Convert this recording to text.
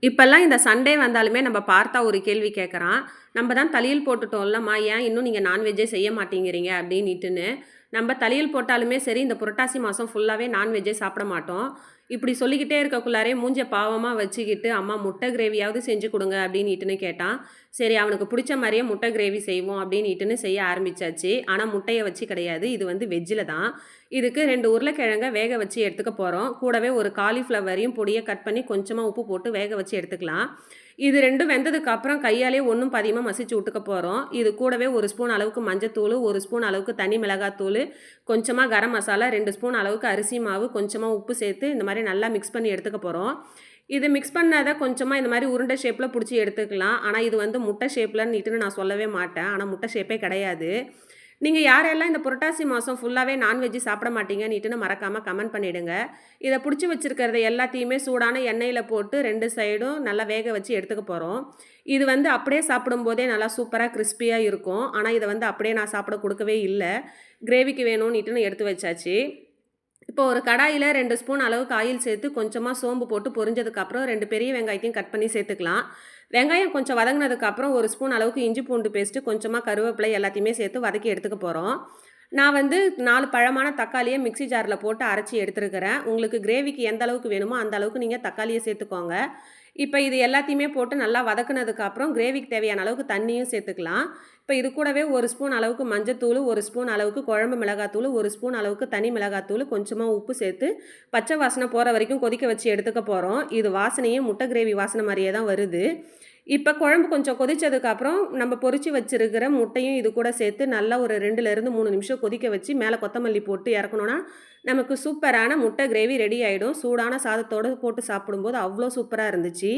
இப்பல்லாம் இந்த சண்டே வந்தாலுமே நம்ம பார்த்தா ஒரு கேள்வி கேட்குறான். "நம்ப தான் தலையில் போட்டுட்டோம்லம்மா, ஏன் இன்னும் நீங்க நான்வெஜ்ஜே செய்ய மாட்டேங்கிறீங்க?" அப்படின்னுட்டுன்னு. நம்ப தலையில் போட்டாலுமே சரி, இந்த புரட்டாசி மாசம் ஃபுல்லாவே நான்வெஜ்ஜே சாப்பிட மாட்டோம். இப்படி சொல்லிக்கிட்டே இருக்கக்குள்ளாரே மூஞ்சிய பாவமா வச்சுக்கிட்டு, "அம்மா முட்டை கிரேவியாவது செஞ்சு குடுங்க" அப்படின்னுட்டுன்னு கேட்டான். சரி அவனுக்கு புடிச்ச மாரியே முட்டை கிரேவி செய்வோம் அப்படின்னுட்டுன்னு செய்ய ஆரம்பிச்சாச்சு. ஆனா முட்டைய வச்சு கிடையாது. இது வந்து வெஜ்ஜில தான். இதுக்கு 2 உருளைக்கிழங்க வேக வச்சு எடுத்துக்க போறோம். கூடவே ஒரு காலிஃப்ளவரையும் பொடியா கட் பண்ணி கொஞ்சமா உப்பு போட்டு வேக வச்சு எடுத்துக்கலாம். இது 2ம் வெந்ததுக்கு அப்புறம் கையாலேயே ஒண்ணும் பாதியுமா மசிச்சு விட்டுக்க போறோம். இது கூடவே 1 ஸ்பூன் அளவுக்கு மஞ்சத்தூளு, 1 ஸ்பூன் அளவுக்கு தனி மிளகாத்தூளு, கொஞ்சமா கரம் மசாலா, 2 ஸ்பூன் அளவுக்கு அரிசி மாவு, கொஞ்சமா உப்பு சேர்த்து இந்த மாரி நல்லா மிக்ஸ் பண்ணி எடுத்துக்க போறோம். இது மிக்ஸ் பண்ணத கொஞ்சமா இந்த மாரி உருண்டை ஷேப்ல புடிச்சு எடுத்துக்கலாம். ஆனா இது வந்து முட்டை ஷேப்லன்னுட்டுன்னு நான் சொல்லவே மாட்டேன். ஆனா முட்டை ஷேப்பே கிடையாது. நீங்க யாரெல்லாம் இந்த புரட்டாசி மாசம் ஃபுல்லாவே நான்வெஜ் சாப்பிட மாட்டீங்கன்னுட்டுன்னு மறக்காம கமெண்ட் பண்ணிடுங்க. இத புடிச்சு வச்சிருக்கிறத எல்லாத்தையுமே சூடான எண்ணெயில போட்டு 2 சைடும் நல்லா வேக வச்சு எடுத்துக்க போறோம். இது வந்து அப்படியே சாப்பிடும்போதே நல்லா சூப்பரா கிரிஸ்பியா இருக்கும். ஆனா இத வந்து அப்படியே நான் சாப்பிட குடுக்கவே இல்ல. கிரேவிக்கு வேணும்னுட்டுன்னு எடுத்து வச்சாச்சு. இப்போ ஒரு கடாயில 2 ஸ்பூன் அளவுக்கு ஆயில் சேர்த்து கொஞ்சமா சோம்பு போட்டு பொரிஞ்சதுக்கப்புறம் 2 பெரிய வெங்காயத்தையும் கட் பண்ணி சேர்த்துக்கலாம். வெங்காயம் கொஞ்சம் வதங்குனதுக்கப்புறம் 1 ஸ்பூன் அளவுக்கு இஞ்சி பூண்டு பேஸ்ட்டு, கொஞ்சமா கருவேப்பிலை எல்லாத்தையுமே சேர்த்து வதக்கி எடுத்துக்க போறோம். நான் வந்து 4 பழமான தக்காளிய மிக்ஸி ஜார்ல போட்டு அரைச்சு எடுத்துருக்கிறேன். உங்களுக்கு கிரேவிக்கு எந்த அளவுக்கு வேணுமோ, அந்த அளவுக்கு நீங்க தக்காளிய சேர்த்துக்கோங்க. இப்ப இது எல்லாத்தையுமே போட்டு நல்லா வதக்குனதுக்கு அப்புறம் கிரேவிக்கு தேவையான அளவுக்கு தண்ணியும் சேர்த்துக்கலாம். இப்ப இது கூடவே 1 ஸ்பூன் அளவுக்கு மஞ்சத்தூளு, 1 ஸ்பூன் அளவுக்கு குழம்பு மிளகாத்தூளு, 1 ஸ்பூன் அளவுக்கு தனி மிளகாத்தூளு, கொஞ்சமா உப்பு சேர்த்து பச்சை வாசனை போற வரைக்கும் கொதிக்க வச்சு எடுத்துக்க போறோம். இது வாசனையே முட்டை கிரேவி வாசனை மாரியே தான் வருது. இப்ப குழம்பு கொஞ்சம் கொதிச்சதுக்கு அப்புறம் நம்ம பொரிச்சு வச்சிருக்கிற முட்டையும் இது கூட சேர்த்து நல்லா ஒரு 2லிருந்து 3 நிமிஷம் கொதிக்க வச்சு மேல கொத்தமல்லி போட்டு இறக்குனோம்னா, நமக்கு சூப்பரான முட்டை கிரேவி ரெடி ஆயிடும். சூடான சாதத்தோட போட்டு சாப்பிடும்போது அவ்ளோ சூப்பரா இருந்துச்சு.